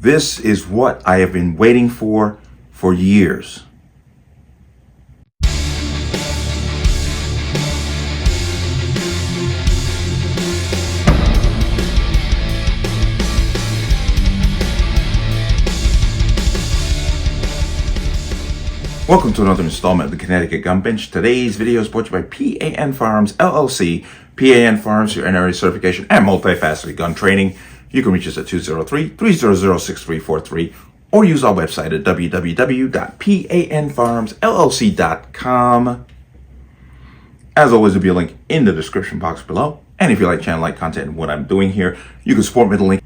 This is what I have been waiting for years. Welcome to another installment of the Connecticut Gun Bench. Today's video is brought to you by P.A.N. Firearms LLC. P.A.N. Firearms, your NRA certification and multifaceted gun training. You can reach us at 203-300-6343 or use our website at www.panfirearmsllc.com. As always, there'll be a link in the description box below. And if you like channel, like content, and what I'm doing here, you can support me with the link.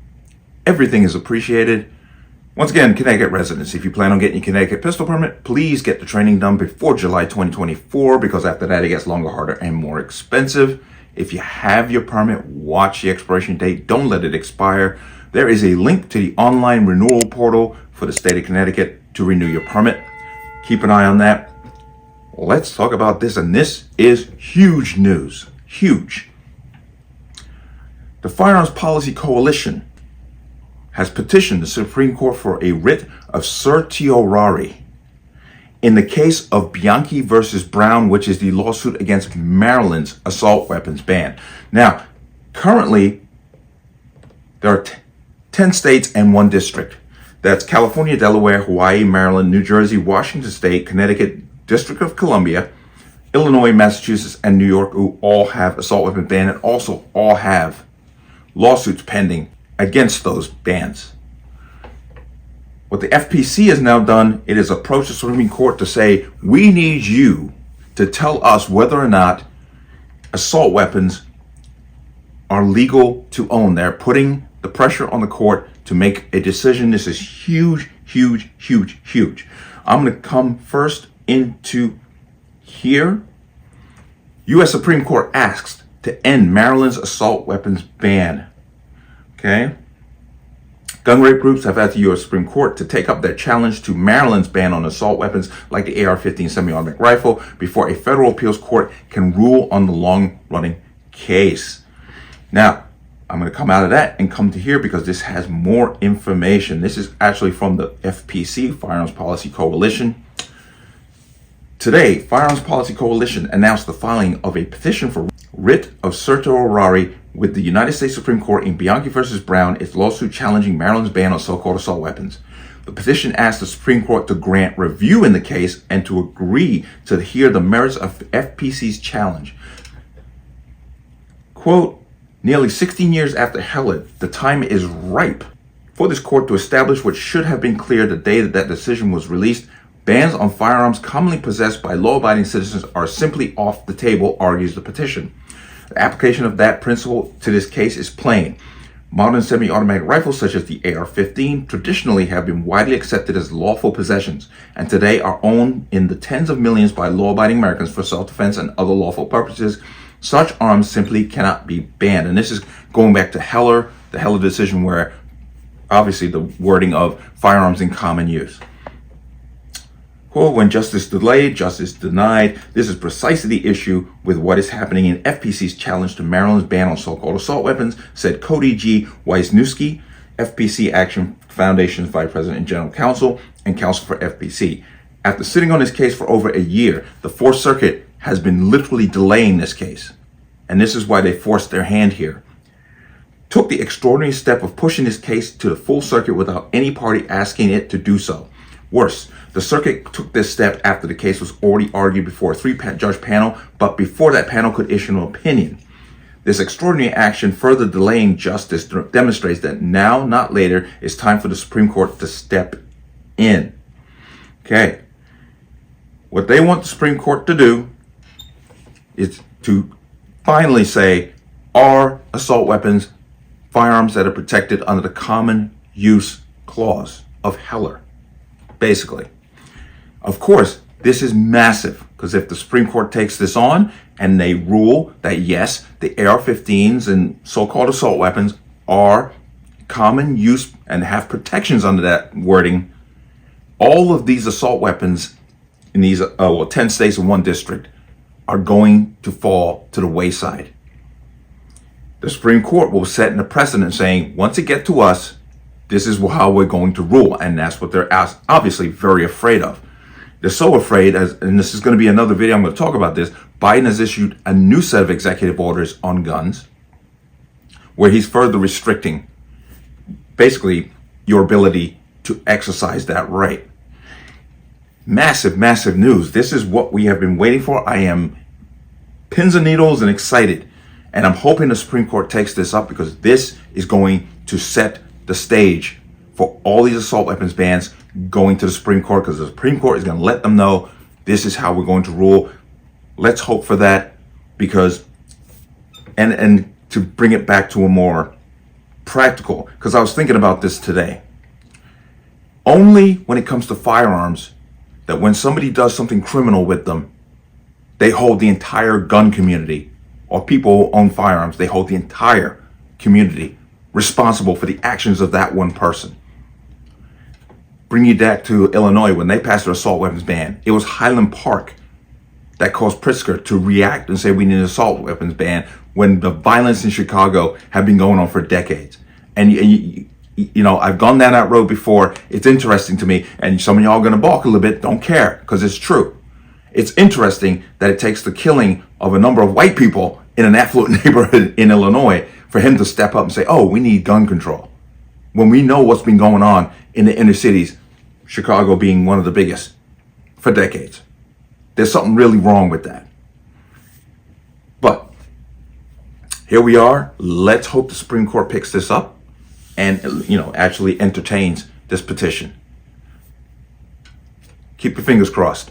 Everything is appreciated. Once again, Connecticut residents, if you plan on getting your Connecticut pistol permit, please get the training done before July 2024, because after that it gets longer, harder, and more expensive. If you have your permit, watch the expiration date. Don't let it expire. There is a link to the online renewal portal for the state of Connecticut to renew your permit. Keep an eye on that. Let's talk about this, and this is huge news. Huge. The Firearms Policy Coalition has petitioned the Supreme Court for a writ of certiorari in the case of Bianchi versus Brown, which is the lawsuit against Maryland's assault weapons ban. Now, currently, there are 10 states and 1 district. That's California, Delaware, Hawaii, Maryland, New Jersey, Washington State, Connecticut, District of Columbia, Illinois, Massachusetts, and New York, who all have assault weapon ban and also all have lawsuits pending against those bans. What the FPC has now done, it has approached the Supreme Court to say, we need you to tell us whether or not assault weapons are legal to own. They're putting the pressure on the court to make a decision. This is huge, huge, huge, huge. I'm going to come first into here. U.S. Supreme Court asks to end Maryland's assault weapons ban. Okay. Gun rape groups have asked the U.S. Supreme Court to take up their challenge to Maryland's ban on assault weapons like the AR-15 semi-automatic rifle before a federal appeals court can rule on the long-running case. Now, I'm going to come out of that and come to here because this has more information. This is actually from the FPC, Firearms Policy Coalition. Today, Firearms Policy Coalition announced the filing of a petition for writ of certiorari with the United States Supreme Court in Bianchi versus Brown, its lawsuit challenging Maryland's ban on so-called assault weapons. The petition asked the Supreme Court to grant review in the case and to agree to hear the merits of FPC's challenge. Quote, nearly 16 years after Heller, the time is ripe for this court to establish what should have been clear the day that that decision was released. Bans on firearms commonly possessed by law-abiding citizens are simply off the table, argues the petition. The application of that principle to this case is plain. Modern semi-automatic rifles such as the AR-15 traditionally have been widely accepted as lawful possessions and today are owned in the tens of millions by law-abiding Americans for self-defense and other lawful purposes. Such arms simply cannot be banned. And this is going back to Heller, the Heller decision, where obviously the wording of firearms in common use. Quote, when justice delayed, justice denied. This is precisely the issue with what is happening in FPC's challenge to Maryland's ban on so-called assault weapons, said Cody G. Wisniewski, FPC Action Foundation's Vice President and General Counsel and Counsel for FPC. After sitting on this case for over a year, the Fourth Circuit has been literally delaying this case. And this is why they forced their hand here. Took the extraordinary step of pushing this case to the full circuit without any party asking it to do so. Worse, the circuit took this step after the case was already argued before a 3-judge panel, but before that panel could issue an opinion. This extraordinary action, further delaying justice, demonstrates that now, not later, it's time for the Supreme Court to step in. Okay. What they want the Supreme Court to do is to finally say, are assault weapons firearms that are protected under the common use clause of Heller? Basically. Of course, this is massive, because if the Supreme Court takes this on and they rule that yes, the AR-15s and so-called assault weapons are common use and have protections under that wording, all of these assault weapons in these 10 states and 1 district are going to fall to the wayside. The Supreme Court will set a precedent saying, once it gets to us, this is how we're going to rule. And that's what they're obviously very afraid of. They're so afraid, and this is going to be another video, I'm going to talk about this. Biden has issued a new set of executive orders on guns, where he's further restricting, basically, your ability to exercise that right. Massive, massive news. This is what we have been waiting for. I am pins and needles and excited. And I'm hoping the Supreme Court takes this up, because this is going to set the stage for all these assault weapons bans going to the Supreme Court, because the Supreme Court is going to let them know this is how we're going to rule. Let's hope for that, because, and to bring it back to a more practical, because I was thinking about this today. Only when it comes to firearms, that when somebody does something criminal with them, they hold the entire gun community, or people who own firearms, they hold the entire community responsible for the actions of that one person. Bring you back to Illinois when they passed their assault weapons ban. It was Highland Park that caused Pritzker to react and say we need an assault weapons ban, when the violence in Chicago had been going on for decades. And you know, I've gone down that road before. It's interesting to me, and some of y'all are going to balk a little bit. Don't care, because it's true. It's interesting that it takes the killing of a number of white people in an affluent neighborhood in Illinois for him to step up and say, oh, we need gun control. When we know what's been going on in the inner cities, Chicago being one of the biggest for decades. There's something really wrong with that. But here we are. Let's hope the Supreme Court picks this up and, actually entertains this petition. Keep your fingers crossed.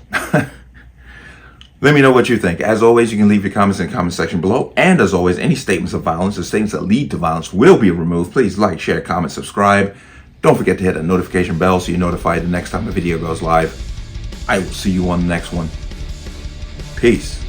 Let me know what you think. As always, you can leave your comments in the comment section below. And as always, any statements of violence or statements that lead to violence will be removed. Please like, share, comment, subscribe. Don't forget to hit that notification bell so you're notified the next time a video goes live. I will see you on the next one. Peace.